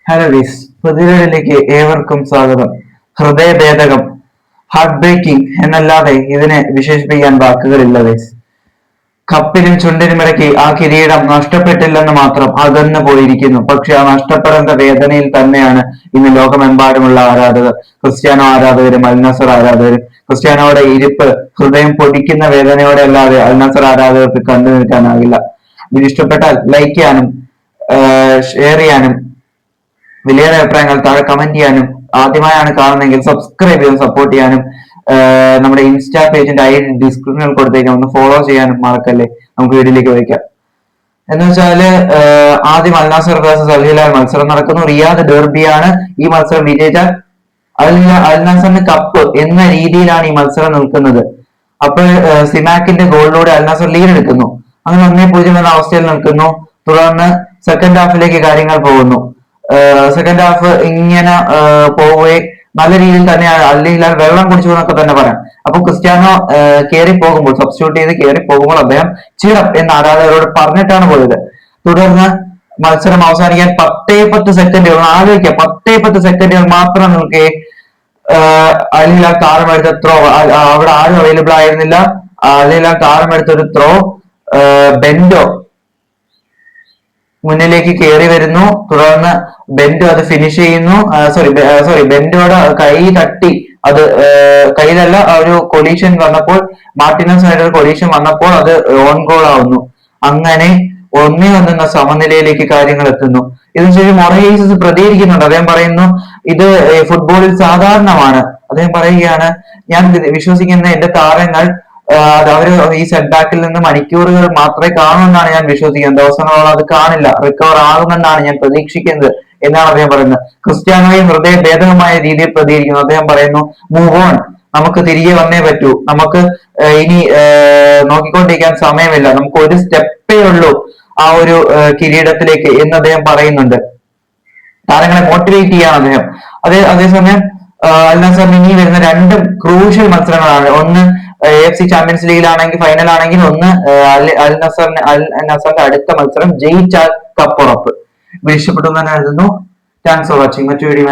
Hello guys, പുതിയതിലേക്ക് ഏവർക്കും സ്വാഗതം. ഹൃദയഭേദകം, heart breaking എന്നല്ലാതെ ഇതിനെ വിശേഷിപ്പിക്കാൻ വാക്കുകളില്ല ഗൈസ്. കപ്പിനും ചുണ്ടിനുമിടയ്ക്ക് ആ കിരീടം നഷ്ടപ്പെട്ടില്ലെന്ന് മാത്രം അകന്നു പോയിരിക്കുന്നു. പക്ഷെ ആ നഷ്ടപ്പെടേണ്ട വേദനയിൽ തന്നെയാണ് ഇന്ന് ലോകമെമ്പാടുമുള്ള ആരാധകർ, ക്രിസ്ത്യാനോ ആരാധകരും അൽ നസർ ആരാധകരും. ക്രിസ്ത്യാനോയുടെ ഇരിപ്പ് ഹൃദയം പൊടിക്കുന്ന വേദനയോടെ അല്ലാതെ അൽ നസർ ആരാധകർക്ക് കണ്ടു നിൽക്കാനാകില്ല. ഇത് ഇഷ്ടപ്പെട്ടാൽ ലൈക്ക് ചെയ്യാനും ഷെയർ ചെയ്യാനും വലിയ അഭിപ്രായങ്ങൾ താഴെ കമന്റ് ചെയ്യാനും, ആദ്യമായാണ് കാണുന്നതെങ്കിൽ സബ്സ്ക്രൈബ് ചെയ്ത് സപ്പോർട്ട് ചെയ്യാനും, നമ്മുടെ ഇൻസ്റ്റാ പേജിന്റെ ഐഡി ഡിസ്ക്രിപ്ഷനിൽ കൊടുത്തേക്കാം, ഒന്ന് ഫോളോ ചെയ്യാനും മറക്കല്ലേ. നമുക്ക് വീഡിയോയിലേക്ക് വയ്ക്കാം. എന്ന് വെച്ചാല് ആദ്യം അൽ നാസർ വേഴ്സസ് അൽ ഹിലാൽ മത്സരം നടക്കുന്നു. റിയാദ് ഡെർബിയാണ്. ഈ മത്സരം വിജയിച്ചാൽ അൽ നാസറിന് കപ്പ് എന്ന രീതിയിലാണ് ഈ മത്സരം നിൽക്കുന്നത്. അപ്പോൾ സിമാക്കിന്റെ ഗോളിലൂടെ അൽ നാസർ ലീഡ് എടുക്കുന്നു. അങ്ങനെ 1-0 എന്ന അവസ്ഥയിൽ നിൽക്കുന്നു. തുടർന്ന് സെക്കൻഡ് ഹാഫിലേക്ക് കാര്യങ്ങൾ പോകുന്നു. സെക്കൻഡ് ഹാഫ് ഇങ്ങനെ പോവേ നല്ല രീതിയിൽ തന്നെയാണ് അൽ ഹിലാൽ വെള്ളം കുടിച്ചു എന്നൊക്കെ തന്നെ പറയാം. അപ്പൊ ക്രിസ്ത്യാനോ കയറി പോകുമ്പോൾ, സബ്സ്റ്റിറ്റ്യൂട്ട് ചെയ്ത് കയറി പോകുമ്പോൾ അദ്ദേഹം ചിറപ്പ് എന്ന ആരാധകരോട് പറഞ്ഞിട്ടാണ് പോയത്. തുടർന്ന് മത്സരം അവസാനിക്കാൻ 10 സെക്കൻഡുകൾ, ആലോചിക്കുക, 10 സെക്കൻഡുകൾ മാത്രം നിൽക്കെ അൽ ഹിലാൽ താരമെടുത്ത ത്രോ, അവിടെ ആരും അവൈലബിൾ ആയിരുന്നില്ല. അൽ ഹിലാൽ താരമെടുത്ത ഒരു ത്രോ, ബെൻഡോ മുന്നിലേക്ക് കയറി വരുന്നു. തുടർന്ന് ബെൻഡോ അത് ഫിനിഷ് ചെയ്യുന്നു. ബെൻഡോയുടെ കൈ തട്ടി, അത് കയ്യിലല്ല, ഒരു കൊളീഷൻ വന്നപ്പോൾ, മാർട്ടിനസുമായിട്ട് ഒരു കൊളീഷൻ വന്നപ്പോൾ അത് ഓൺ ഗോൾ ആവുന്നു. അങ്ങനെ 1-1 എന്ന സമനിലയിലേക്ക് കാര്യങ്ങൾ എത്തുന്നു. ഇതിനുശേഷം മൊറേയ്സ് പ്രതികരിക്കുന്നുണ്ട്. അദ്ദേഹം പറയുന്നു, ഇത് ഫുട്ബോളിൽ സാധാരണമാണ്. അദ്ദേഹം പറയുകയാണ്, ഞാൻ വിശ്വസിക്കുന്ന എന്റെ താരങ്ങൾ അവര് ഈ സെറ്റ് ബാക്കിൽ നിന്ന് മണിക്കൂറുകൾ മാത്രമേ കാണുമെന്നാണ് ഞാൻ വിശ്വസിക്കുന്നത്. ദിവസങ്ങളോളം അത് കാണില്ല, റിക്കവർ ആകുമെന്നാണ് ഞാൻ പ്രതീക്ഷിക്കുന്നത് എന്നാണ് അദ്ദേഹം പറയുന്നത്. ക്രിസ്ത്യാനോയും ഹൃദയഭേദകമായ രീതിയിൽ പ്രതികരിക്കുന്നു. അദ്ദേഹം പറയുന്നു, മൂവ് ഓൺ, നമുക്ക് തിരികെ വന്നേ പറ്റൂ, നമുക്ക് ഇനി നോക്കിക്കൊണ്ടിരിക്കാൻ സമയമില്ല, നമുക്ക് ഒരു സ്റ്റെപ്പേ ഉള്ളൂ ആ ഒരു കിരീടത്തിലേക്ക് എന്ന് അദ്ദേഹം പറയുന്നുണ്ട്. താരങ്ങളെ മോട്ടിവേറ്റ് ചെയ്യാണ് അദ്ദേഹം. അതേസമയം അൽ നസറിന് ഇനി വരുന്ന 2 ക്രൂഷ്യൽ മത്സരങ്ങളാണ്. ഒന്ന് AFC ചാമ്പ്യൻസ് ലീഗിലാണെങ്കിൽ, ഫൈനൽ ആണെങ്കിൽ, ഒന്ന് അൽ നസറിന്റെ അടുത്ത മത്സരം ജയിച്ചാൽ കപ്പ് ഉറപ്പ്. ഇഷ്ടപ്പെട്ടു എന്ന് തന്നെ എഴുതുന്നു. Thanks for watching. മറ്റു വീഡിയോ